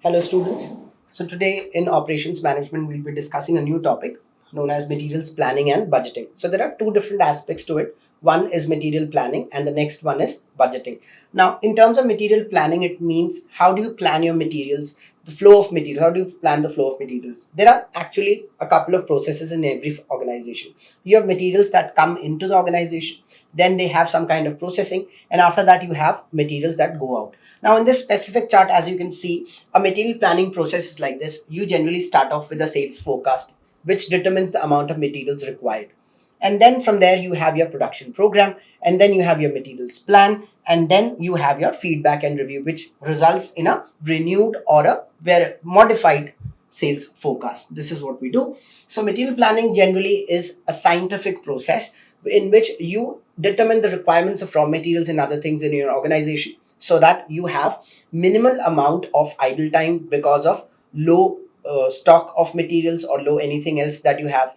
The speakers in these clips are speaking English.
Hello students. So today in operations management we'll be discussing a new topic known as materials planning and budgeting. So there are two different aspects to it. One is material planning and the next one is budgeting. Now in terms of material planning, it means how do you plan your materials, the flow of material, how do you plan the flow of materials? There are actually a couple of processes in every organization. You have materials that come into the organization, then they have some kind of processing, and after that you have materials that go out. Now in this specific chart, as you can see, a material planning process is like this. You generally start off with a sales forecast, which determines the amount of materials required. And then from there, you have your production program, and then you have your materials plan, and then you have your feedback and review, which results in a renewed or a very modified sales forecast. This is what we do. So, material planning generally is a scientific process in which you determine the requirements of raw materials and other things in your organization so that you have minimal amount of idle time because of low stock of materials or low anything else that you have.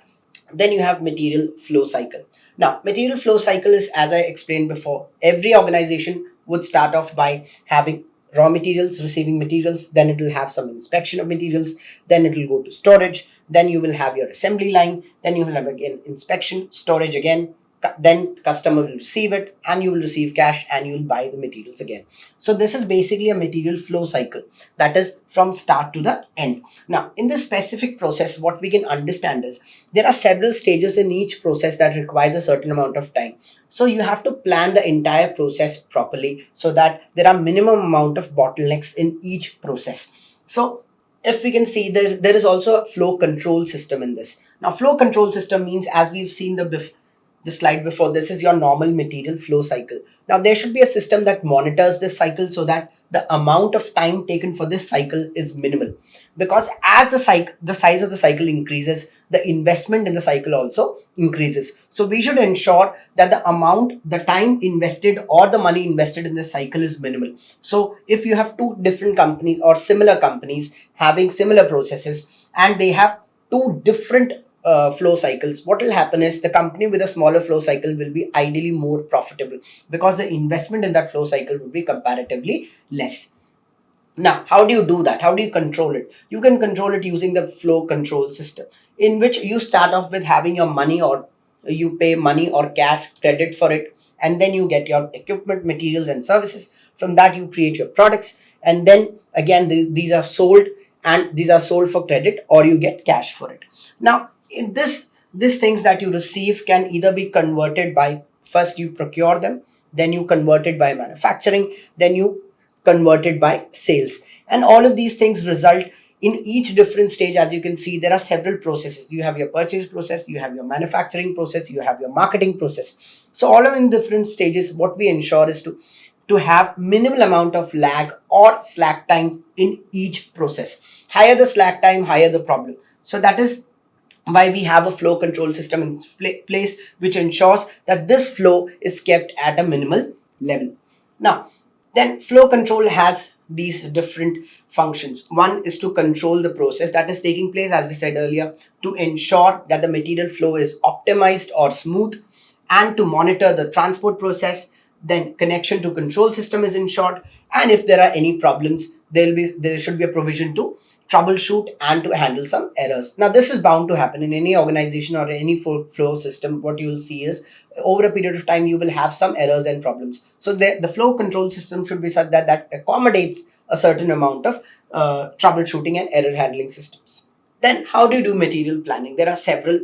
Then you have material flow cycle. Now material flow cycle is, as I explained before, every organization would start off by having raw materials, receiving materials, then it will have some inspection of materials, then it will go to storage, then you will have your assembly line, then you will have again inspection, storage again, then customer will receive it and you will receive cash and you will buy the materials again. So this is basically a material flow cycle, that is from start to the end. Now in this specific process, what we can understand is there are several stages in each process that requires a certain amount of time. So you have to plan the entire process properly so that there are minimum amount of bottlenecks in each process. So if we can see, there is also a flow control system in this. Now flow control system means, as we've seen the slide before, this is your normal material flow cycle. Now there should be a system that monitors this cycle so that the amount of time taken for this cycle is minimal, because as the size of the cycle increases, the investment in the cycle also increases. So we should ensure that the time invested or the money invested in this cycle is minimal. So if you have two different companies or similar companies having similar processes and they have two different flow cycles, what will happen is the company with a smaller flow cycle will be ideally more profitable because the investment in that flow cycle will be comparatively less. Now, how do you do that? How do you control it? You can control it using the flow control system, in which you start off with having your money, or you pay money or cash credit for it, and then you get your equipment, materials, and services. From that, you create your products, and then again, these are sold, and these are sold for credit, or you get cash for it. Now, in these things that you receive can either be converted by, first you procure them, then you convert it by manufacturing, then you convert it by sales, and all of these things result in each different stage. As you can see, there are several processes. You have your purchase process, you have your manufacturing process, you have your marketing process. So all of in different stages, what we ensure is to have minimal amount of lag or slack time in each process. Higher the slack time, higher the problem. So that is why we have a flow control system in place, which ensures that this flow is kept at a minimal level. Now, then flow control has these different functions. One is to control the process that is taking place, as we said earlier, to ensure that the material flow is optimized or smooth, and to monitor the transport process. Then connection to control system is ensured, and if there are any problems, there should be a provision to troubleshoot and to handle some errors. Now this is bound to happen in any organization or any flow system. What you will see is over a period of time you will have some errors and problems. So the flow control system should be such that accommodates a certain amount of troubleshooting and error handling systems. Then how do you do material planning? There are several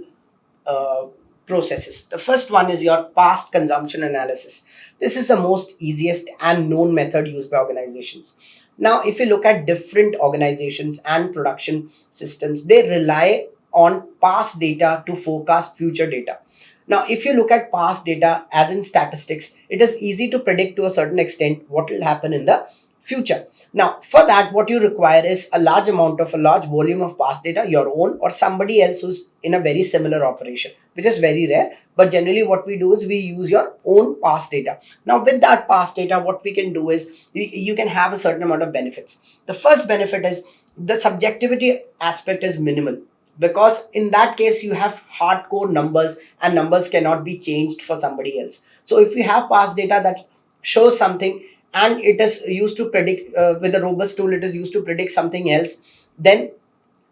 uh, processes. The first one is your past consumption analysis. This is the most easiest and known method used by organizations. Now, if you look at different organizations and production systems, they rely on past data to forecast future data. Now, if you look at past data, as in statistics, it is easy to predict to a certain extent what will happen in the future. Now, for that, what you require is a large volume of past data, your own or somebody else who's in a very similar operation, which is very rare. But generally, what we do is we use your own past data. Now, with that past data, what we can do is you can have a certain amount of benefits. The first benefit is the subjectivity aspect is minimal, because in that case you have hardcore numbers and numbers cannot be changed for somebody else. So if you have past data that shows something and it is used to predict with a robust tool, it is used to predict something else, then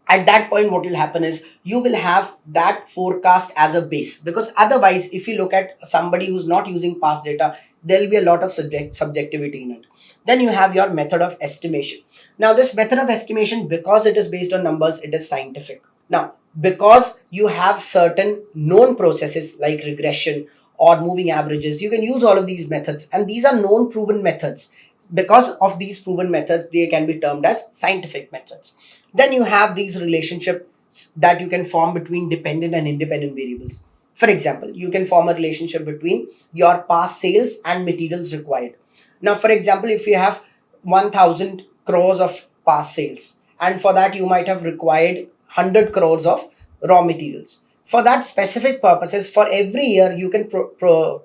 at that point what will happen is you will have that forecast as a base, because otherwise if you look at somebody who's not using past data, there will be a lot of subjectivity in it. Then you have your method of estimation. Now this method of estimation, because it is based on numbers, it is scientific. Now because you have certain known processes like regression or moving averages, you can use all of these methods, and these are known proven methods. Because of these proven methods, they can be termed as scientific methods. Then you have these relationships that you can form between dependent and independent variables. For example, you can form a relationship between your past sales and materials required. Now for example, if you have 1000 crores of past sales, and for that you might have required 100 crores of raw materials, for that specific purposes, for every year you can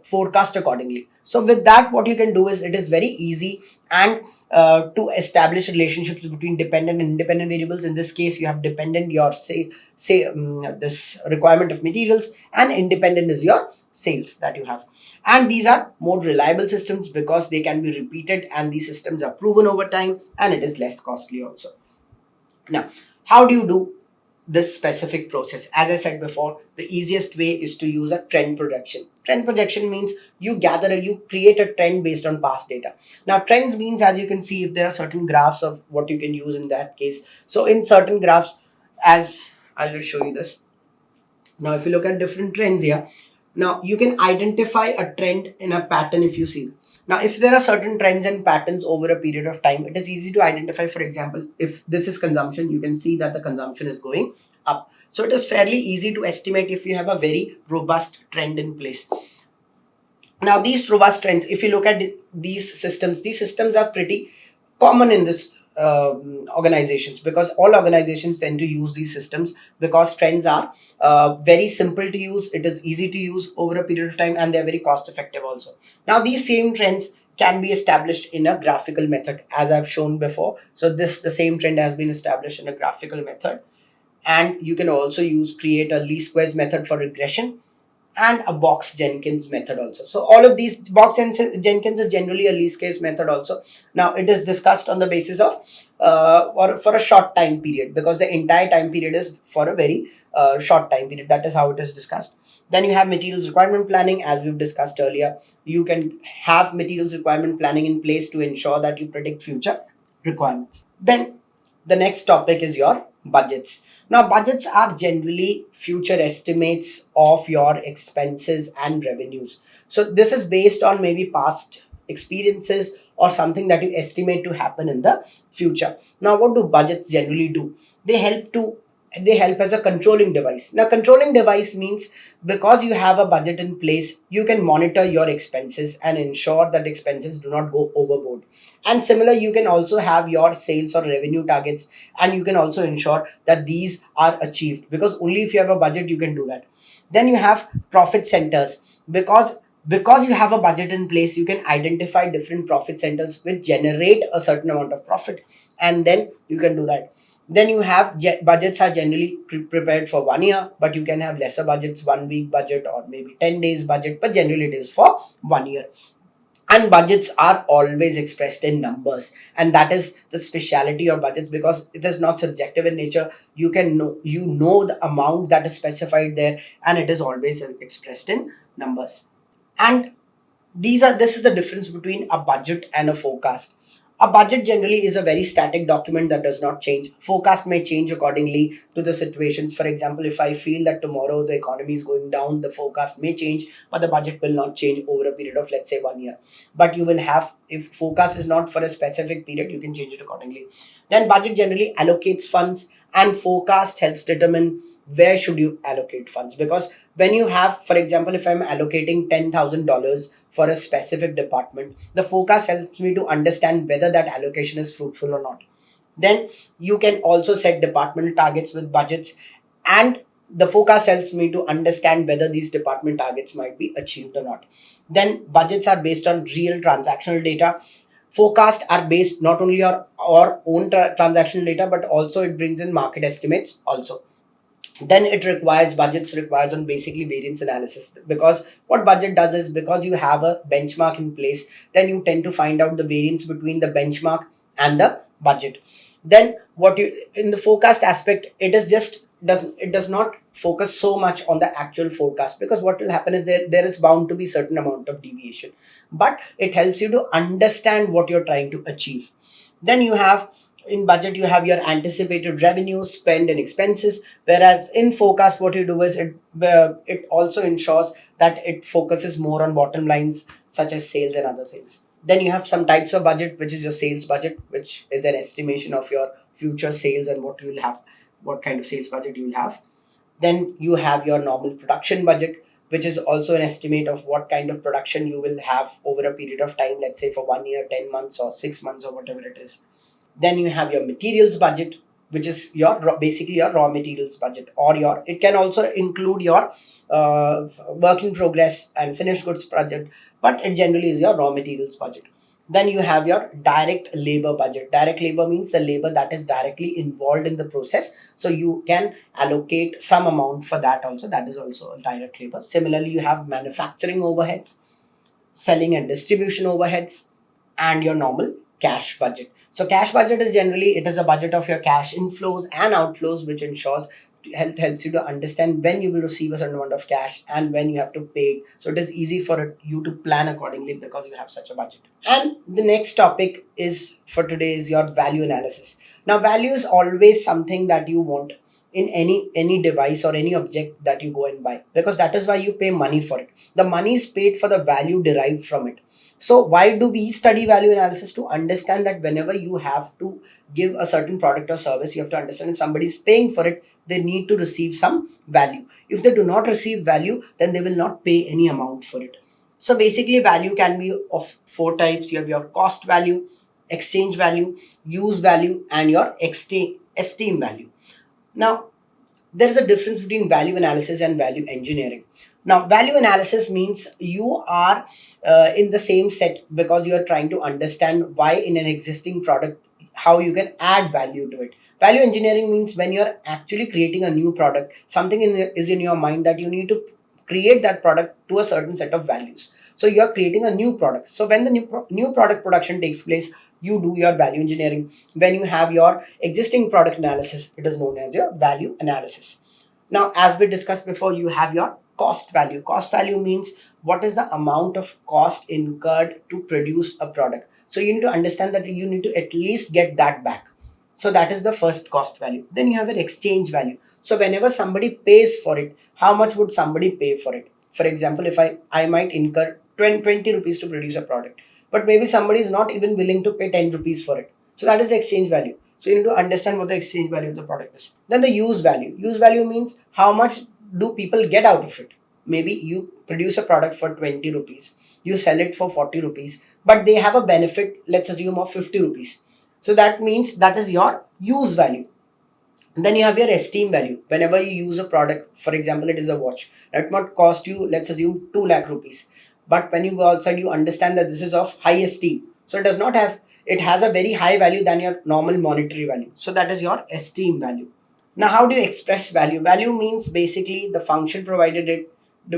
forecast accordingly. So with that, what you can do is, it is very easy and to establish relationships between dependent and independent variables. In this case, you have dependent, your this requirement of materials, and independent is your sales that you have. And these are more reliable systems because they can be repeated, and these systems are proven over time, and it is less costly also. Now, how do you do this specific process? As I said before, the easiest way is to use a trend projection. Trend projection means you create a trend based on past data. Now trends means, as you can see, if there are certain graphs of what you can use in that case. So in certain graphs, as I'll just show you this. Now if you look at different trends here, now you can identify a trend in a pattern if you see. Now if there are certain trends and patterns over a period of time, it is easy to identify. For example, if this is consumption, you can see that the consumption is going up. So it is fairly easy to estimate if you have a very robust trend in place. Now these robust trends, if you look at these systems are pretty common in this organizations, because all organizations tend to use these systems, because trends are very simple to use, it is easy to use over a period of time, and they're very cost effective also. Now these same trends can be established in a graphical method, as I've shown before. So the same trend has been established in a graphical method, and you can also create a least squares method for regression, and a box Jenkins method also. So all of these, box and Jenkins is generally a least case method also. Now it is discussed on the basis of or for a short time period, because the entire time period is for a very short time period. That is how it is discussed. Then you have materials requirement planning, as we've discussed earlier. You can have materials requirement planning in place to ensure that you predict future requirements. Then the next topic is your budgets. Now, budgets are generally future estimates of your expenses and revenues. So this is based on maybe past experiences or something that you estimate to happen in the future. Now, what do budgets generally do? They help as a controlling device. Now, controlling device means, because you have a budget in place, you can monitor your expenses and ensure that expenses do not go overboard. And similar, you can also have your sales or revenue targets, and you can also ensure that these are achieved, because only if you have a budget you can do that. Then you have profit centers, because you have a budget in place, you can identify different profit centers which generate a certain amount of profit, and then you can do that. Then you have budgets are generally prepared for 1 year, but you can have lesser budgets, 1 week budget or maybe 10 days budget, but generally it is for 1 year. And budgets are always expressed in numbers, and that is the speciality of budgets, because it is not subjective in nature. You know the amount that is specified there, and it is always expressed in numbers. And this is the difference between a budget and a forecast. A budget generally is a very static document that does not change. Forecast may change accordingly to the situations. For example, if I feel that tomorrow the economy is going down, the forecast may change, but the budget will not change over a period of, let's say, 1 year. But you will have, if forecast is not for a specific period, you can change it accordingly. Then budget generally allocates funds, and forecast helps determine where should you allocate funds. Because when you have, for example, if I'm allocating $10,000 for a specific department, the forecast helps me to understand whether that allocation is fruitful or not. Then you can also set departmental targets with budgets, and the forecast helps me to understand whether these department targets might be achieved or not. Then budgets are based on real transactional data. Forecasts are based not only on our own transactional data, but also it brings in market estimates also. Then it requires budgets requires on basically variance analysis, because what budget does is, because you have a benchmark in place, then you tend to find out the variance between the benchmark and the budget. Then what you in the forecast aspect, it does not focus so much on the actual forecast, because what will happen is there is bound to be certain amount of deviation, but it helps you to understand what you're trying to achieve. Then you have, in budget you have your anticipated revenue, spend and expenses, whereas in forecast what you do is it also ensures that it focuses more on bottom lines such as sales and other things. Then you have some types of budget, which is your sales budget, which is an estimation of your future sales and what you will have, what kind of sales budget you will have. Then you have your normal production budget, which is also an estimate of what kind of production you will have over a period of time, let's say for 1 year, 10 months or 6 months or whatever it is. Then you have your materials budget, which is your basically your raw materials budget, or your, it can also include your work in progress and finished goods budget, but it generally is your raw materials budget. Then you have your direct labor budget. Direct labor means the labor that is directly involved in the process, so you can allocate some amount for that also, that is also a direct labor. Similarly, you have manufacturing overheads, selling and distribution overheads, and your normal cash budget. So cash budget is generally, it is a budget of your cash inflows and outflows, which ensures, helps you to understand when you will receive a certain amount of cash and when you have to pay it. So it is easy for you to plan accordingly because you have such a budget. And the next topic is for today is your value analysis. Now value is always something that you want in any device or any object that you go and buy, because that is why you pay money for it. The money is paid for the value derived from it. So why do we study value analysis? To understand that whenever you have to give a certain product or service, you have to understand if somebody is paying for it, they need to receive some value. If they do not receive value, then they will not pay any amount for it. So basically value can be of four types. You have your cost value, exchange value, use value, and your esteem value. Now, there is a difference between value analysis and value engineering. Now, value analysis means you are in the same set because you are trying to understand why in an existing product, how you can add value to it. Value engineering means when you're actually creating a new product, something is in your mind that you need to create that product to a certain set of values. So you're creating a new product. So when the new product production takes place, you do your value engineering. When you have your existing product analysis, it is known as your value analysis. Now, as we discussed before, you have your cost value. Cost value means what is the amount of cost incurred to produce a product. So you need to understand that you need to at least get that back. So that is the first cost value. Then you have an exchange value. So whenever somebody pays for it, how much would somebody pay for it? For example, if I might incur 20 rupees to produce a product, but maybe somebody is not even willing to pay 10 rupees for it. So that is the exchange value. So you need to understand what the exchange value of the product is. Then the use value. Use value means how much do people get out of it. Maybe you produce a product for 20 rupees, you sell it for 40 rupees, but they have a benefit, let's assume, of 50 rupees. So that means that is your use value. And then you have your esteem value. Whenever you use a product, for example, it is a watch, that might cost you, let's assume, 2 lakh rupees. But when you go outside, you understand that this is of high esteem. So it does not have, it has a very high value than your normal monetary value. So that is your esteem value. Now, how do you express value? Value means basically the function provided it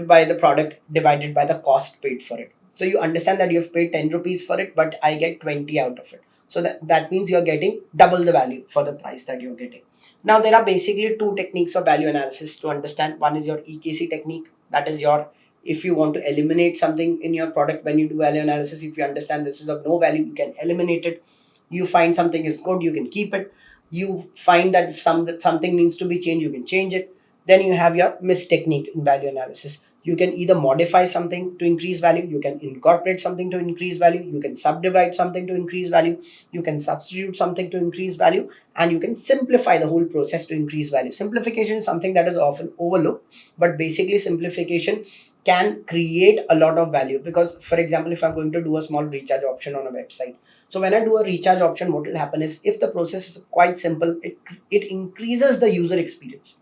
by the product divided by the cost paid for it. So you understand that you have paid 10 rupees for it, but I get 20 out of it. So that means you're getting double the value for the price that you're getting. Now, there are basically two techniques of value analysis to understand. One is your EKC technique. That is your, if you want to eliminate something in your product when you do value analysis, if you understand this is of no value, you can eliminate it. You find something is good, you can keep it. You find that if something needs to be changed, you can change it. Then you have your MIS technique in value analysis. You can either modify something to increase value, you can incorporate something to increase value, you can subdivide something to increase value, you can substitute something to increase value, and you can simplify the whole process to increase value. Simplification is something that is often overlooked, but basically simplification can create a lot of value. Because, for example, if I'm going to do a small recharge option on a website, so when I do a recharge option, what will happen is, if the process is quite simple, it increases the user experience.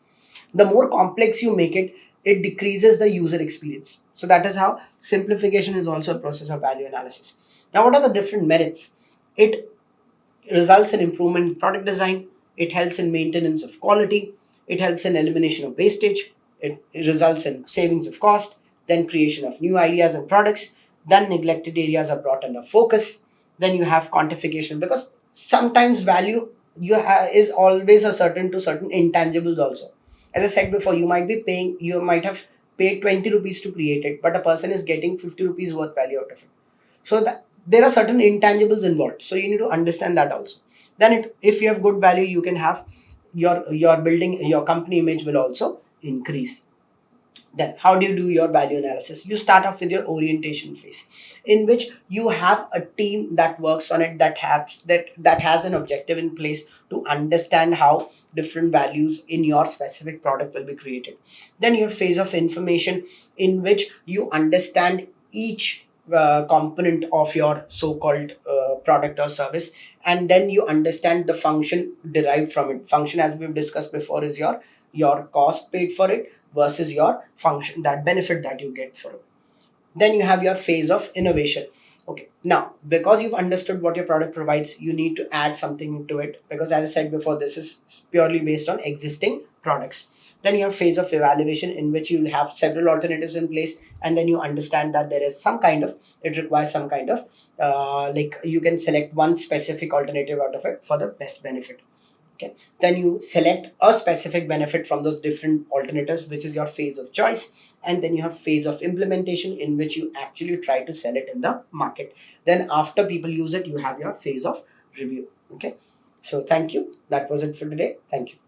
The more complex you make it, it decreases the user experience. So that is how simplification is also a process of value analysis. Now, what are the different merits? It results in improvement in product design. It helps in maintenance of quality. It helps in elimination of wastage. It results in savings of cost, then creation of new ideas and products, then neglected areas are brought under focus, then you have quantification, because sometimes value is always a certain intangibles also. As I said before, you might have paid 20 rupees to create it, but a person is getting 50 rupees worth value out of it. So that there are certain intangibles involved, so you need to understand that also. Then if you have good value, you can have your building, your company image will also increase. Then how do you do your value analysis? You start off with your orientation phase, in which you have a team that works on it, that has an objective in place to understand how different values in your specific product will be created. Then you have phase of information, in which you understand each component of your so-called product or service, and then you understand the function derived from it. Function, as we've discussed before, is your cost paid for it versus your function, that benefit that you get from it. Then you have your phase of innovation. Okay, now because you've understood what your product provides, you need to add something into it, because as I said before, this is purely based on existing products. Then you have phase of evaluation, in which you will have several alternatives in place, and then you understand that there is it requires some kind of like you can select one specific alternative out of it for the best benefit. Okay, then you select a specific benefit from those different alternatives, which is your phase of choice. And then you have phase of implementation, in which you actually try to sell it in the market. Then after people use it, you have your phase of review. Okay, so thank you, that was it for today. Thank you.